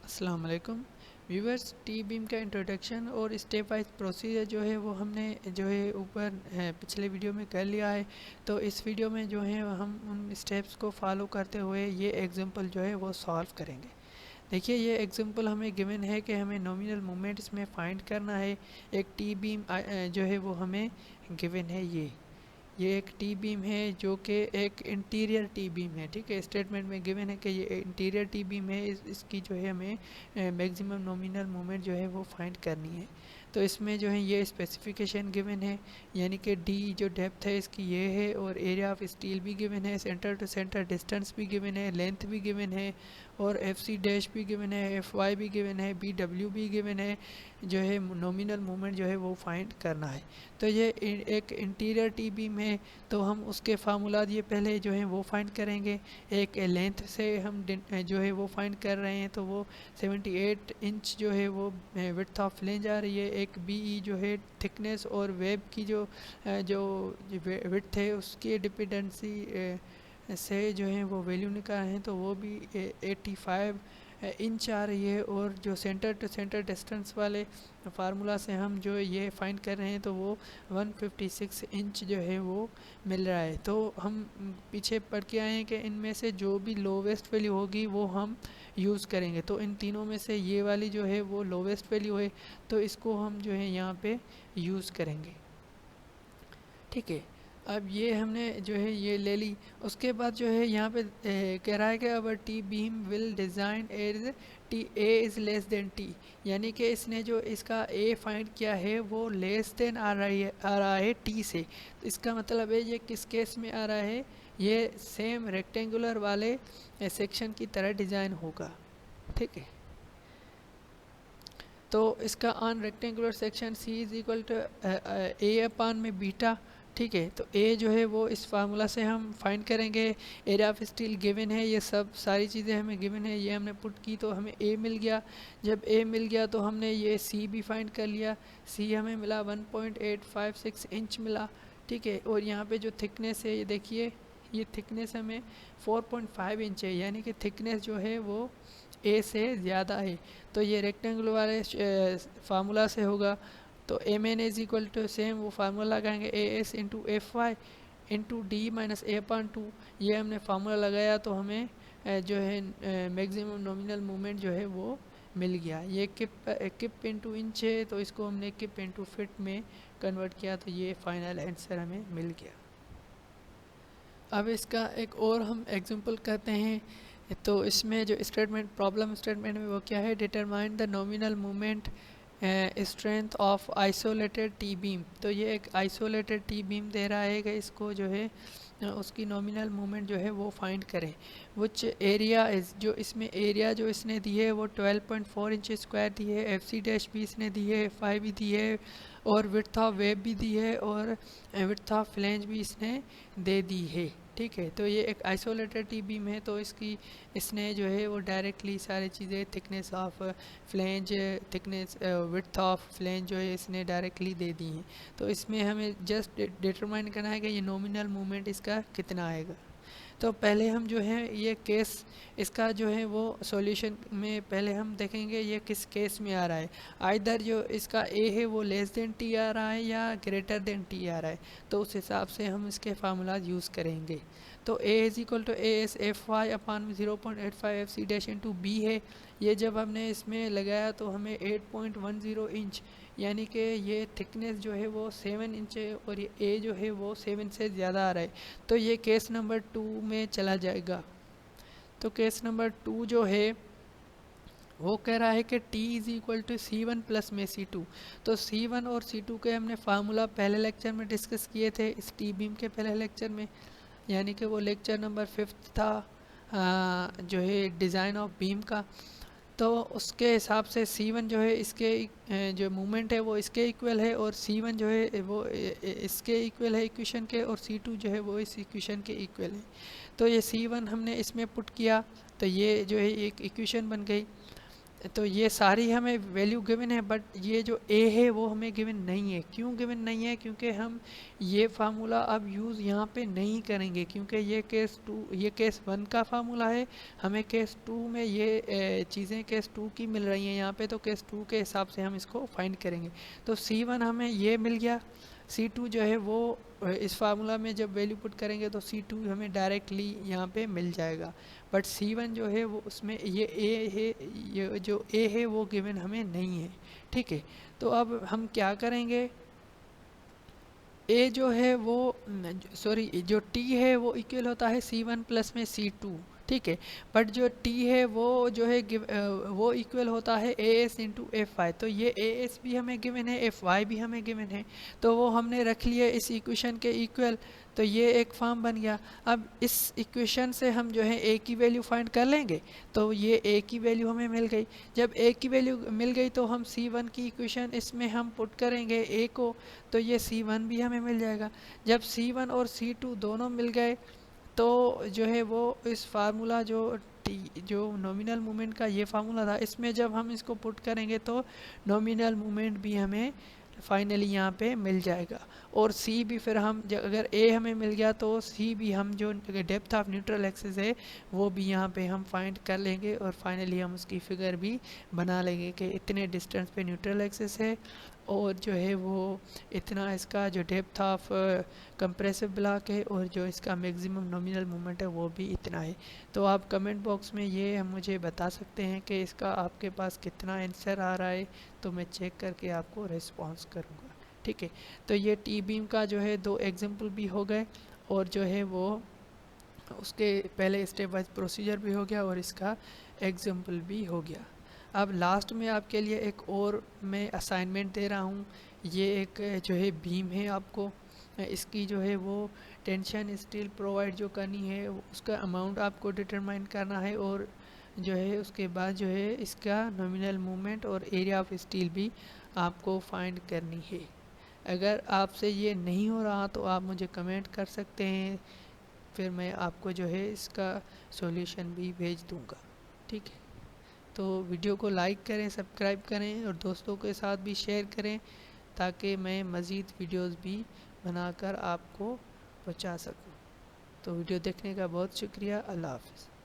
अस्सलाम वालेकुम viewers. T beam का इंट्रोडक्शन और स्टेप वाइज प्रोसीजर जो है वो हमने जो है ऊपर पिछले वीडियो में कर लिया है। तो इस वीडियो में जो है हम उन स्टेप्स को फॉलो करते हुए ये एग्जांपल जो है वो सॉल्व करेंगे। देखिए, ये एग्जांपल हमें गिवन है कि हमें नॉमिनल मोमेंट इसमें फाइंड करना है। एक टी बीम जो है वो हमें गिवन है। ये एक टी बीम है जो कि एक इंटीरियर टी बीम है। ठीक है, स्टेटमेंट में गिवन है कि ये इंटीरियर टी बीम है। इसकी जो है हमें मैक्सिमम नॉमिनल मोमेंट जो है वो फाइंड करनी है। तो इसमें जो है ये स्पेसिफिकेशन गिवन है, यानी कि डी जो डेप्थ है इसकी ये है, और एरिया ऑफ स्टील भी गिवन है, सेंटर टू सेंटर डिस्टेंस भी गिवन है, लेंथ भी गिवन है, और एफ सी डैश भी गिवन है, एफ वाई भी गिवन है, बी डब्ल्यू भी गिवन है। जो है नॉमिनल मोमेंट जो है वो फाइंड करना है। तो ये एक इंटीरियर टी बीम है, तो हम उसके फार्मूला ये पहले जो है वो फाइंड करेंगे। एक लेंथ से हम जो है वो फाइंड कर रहे हैं, तो वो 78 इंच जो है वो विड्थ ऑफ फ्लेंज आ रही है। एक बी जो है थिकनेस और वेब की जो विड्थ है उसकी डिपेंडेंसी से जो है वो वैल्यू निकाल हैं, तो वो भी 85 इंच आ रही है। और जो सेंटर टू सेंटर डिस्टेंस वाले फार्मूला से हम जो ये फाइंड कर रहे हैं, तो वो 156 इंच जो है वो मिल रहा है। तो हम पीछे पढ़ के आए हैं कि इनमें से जो भी लोवेस्ट वैल्यू होगी वो हम यूज़ करेंगे। तो इन तीनों में से ये वाली जो है वो लोवेस्ट वैल्यू है, तो इसको हम जो है यहाँ पे यूज़ करेंगे। ठीक है, अब ये हमने जो है ये ले ली। उसके बाद जो है यहाँ पे कह रहा है कि our T beam will design as T A is less than T, यानी कि इसने जो इसका ए फाइंड किया है वो लेस देन आ रहा है टी से। तो इसका मतलब है ये किस केस में आ रहा है, ये सेम रेक्टेंगुलर वाले सेक्शन की तरह डिज़ाइन होगा। ठीक है, तो इसका on rectangular section C is equal to A upon में बीटा। ठीक है, तो ए जो है वो इस फार्मूला से हम फाइंड करेंगे। एरिया ऑफ स्टील गिवन है, ये सब सारी चीज़ें हमें गिवन है, ये हमने पुट की तो हमें ए मिल गया। जब ए मिल गया तो हमने ये सी भी फाइंड कर लिया। सी हमें मिला 1.856 इंच मिला। ठीक है, और यहाँ पे जो थिकनेस है ये देखिए, ये थिकनेस हमें 4.5 इंच है, यानी कि थिकनेस जो है वो ए से ज़्यादा है। तो ये रेक्टेंगल वाले फार्मूला से होगा। तो M N is equal to same वो फार्मूला लगाएंगे, A S into F Y into D minus A upon 2। ये हमने फार्मूला लगाया तो हमें जो है मैक्सिमम नॉमिनल मोमेंट जो है वो मिल गया। ये किप इंटू इंच है, तो इसको हमने किप इंटू फिट में कन्वर्ट किया, तो ये फाइनल आंसर हमें मिल गया। अब इसका एक और हम एग्जांपल करते हैं। तो इसमें जो स्टेटमेंट प्रॉब्लम स्टेटमेंट में वो क्या है, determine the nominal moment strength of isolated T beam. तो ये एक आइसोलेटेड टी बीम दे रहा है कि इसको जो है उसकी नॉमिनल मोमेंट जो है वो फाइंड करें। विच एरिया इज़, जो इसमें एरिया जो इसने दी है वो 12.4 इंच स्क्वायर दी है, एफ सी डैश भी इसने दी है, एफ आई भी दी है, और विड्थ ऑफ वेब भी दी है, और विड्थ ऑफ फ्लेंज भी इसने दे दी है। ठीक है, तो ये एक आइसोलेटेड टी बीम है, तो इसने जो है वो डायरेक्टली सारी चीज़ें thickness of flange, thickness width of flange जो है इसने डायरेक्टली दे दी हैं। तो इसमें हमें जस्ट डिटरमाइन करना है कि ये नॉमिनल मूवमेंट इसका कितना आएगा। तो पहले हम जो है ये केस इसका जो है वो सॉल्यूशन में पहले हम देखेंगे ये किस केस में आ रहा है। आइदर जो इसका ए है वो लेस देन टी आ रहा है या ग्रेटर देन टी आ रहा है, तो उस हिसाब से हम इसके फार्मूलाज यूज़ करेंगे। तो A is equal to A S F Y upon 0.85 F C dash into B है। ये जब हमने इसमें लगाया तो हमें 8.10 इंच, यानी कि ये थिकनेस जो है वो 7 इंच है, और ये ए जो है वो 7 से ज़्यादा आ रहा है। तो ये केस नंबर 2 में चला जाएगा। तो केस नंबर 2 जो है वो कह रहा है कि T is equal to C1 plus में C2। तो C1 और C2 के हमने फार्मूला पहले लेक्चर में डिस्कस किए थे, इस टी बीम के पहले लेक्चर में, यानी कि वो लेक्चर नंबर 5 था जो है डिज़ाइन ऑफ बीम का। तो उसके हिसाब से C1 जो है इसके जो मूवमेंट है वो इसके इक्वल है, और C1 जो है वो इसके इक्वल है इक्वेशन के, और C2 जो है वो इस इक्वेशन के इक्वल है। तो ये C1 हमने इसमें पुट किया, तो ये जो है एक इक्वेशन बन गई। तो ये सारी हमें वैल्यू गिवन है, बट ये जो ए है वो हमें गिवन नहीं है। क्यों गिवन नहीं है? क्योंकि हम ये फार्मूला अब यूज़ यहाँ पे नहीं करेंगे, क्योंकि ये केस 2, ये केस 1 का फार्मूला है। हमें केस 2 में ये चीज़ें केस 2 की मिल रही हैं यहाँ पे, तो केस 2 के हिसाब से हम इसको फाइंड करेंगे। तो C1 हमें ये मिल गया, C2 जो है वो इस फार्मूला में जब वैल्यू पुट करेंगे तो C2 हमें डायरेक्टली यहाँ पे मिल जाएगा। बट C1 जो है वो उसमें ये ए है, ये जो ए है वो गिवन हमें नहीं है। ठीक है, तो अब हम क्या करेंगे, ए जो है वो सॉरी जो टी है वो इक्वल होता है C1 प्लस में C2। ठीक है, बट जो टी है वो जो है वो इक्वल होता है A S into F Y. तो ये ए एस भी हमें गिवन है, एफ वाई भी हमें गिवन है, तो वो हमने रख लिया इस इक्वेशन के इक्वल। तो ये एक फॉर्म बन गया। अब इस इक्वेशन से हम जो है ए की वैल्यू फाइंड कर लेंगे, तो ये ए की वैल्यू हमें मिल गई। जब ए की वैल्यू मिल गई तो हम C1 की इक्वेशन इसमें हम पुट करेंगे ए को, तो ये C1 भी हमें मिल जाएगा। जब C1 और C2 दोनों मिल गए तो जो है वो इस फार्मूला जो नॉमिनल मोमेंट का ये फार्मूला था, इसमें जब हम इसको पुट करेंगे तो नॉमिनल मोमेंट भी हमें फाइनली यहाँ पे मिल जाएगा। और सी भी फिर हम अगर ए हमें मिल गया तो सी भी हम जो डेप्थ ऑफ न्यूट्रल एक्सिस है वो भी यहाँ पे हम फाइंड कर लेंगे, और फाइनली हम उसकी फिगर भी बना लेंगे कि इतने डिस्टेंस पे न्यूट्रल एक्सिस है, और जो है वो इतना इसका जो डेप्थ ऑफ कंप्रेसिव ब्लॉक है, और जो इसका मैक्सिमम नॉमिनल मोमेंट है वो भी इतना है। तो आप कमेंट बॉक्स में ये मुझे बता सकते हैं कि इसका आपके पास कितना आंसर आ रहा है, तो मैं चेक करके आपको रिस्पॉन्स करूँगा। ठीक है, तो ये टी बीम का जो है 2 एग्जाम्पल भी हो गए, और जो है वो उसके पहले स्टेप वाइज प्रोसीजर भी हो गया, और इसका एग्जाम्पल भी हो गया। अब लास्ट में आपके लिए एक और मैं असाइनमेंट दे रहा हूँ। ये एक जो है बीम है, आपको इसकी जो है वो टेंशन स्टील प्रोवाइड जो करनी है उसका अमाउंट आपको डिटरमाइन करना है, और जो है उसके बाद जो है इसका नॉमिनल मूवमेंट और एरिया ऑफ स्टील भी आपको फाइंड करनी है। अगर आपसे ये नहीं हो रहा तो आप मुझे कमेंट कर सकते हैं, फिर मैं आपको जो है इसका सॉल्यूशन भी भेज दूंगा। ठीक है, तो वीडियो को लाइक करें, सब्सक्राइब करें, और दोस्तों के साथ भी शेयर करें, ताकि मैं मज़ीद वीडियोस भी बनाकर आपको पहुंचा सकूं। तो वीडियो देखने का बहुत शुक्रिया। अल्लाह हाफ़िज़।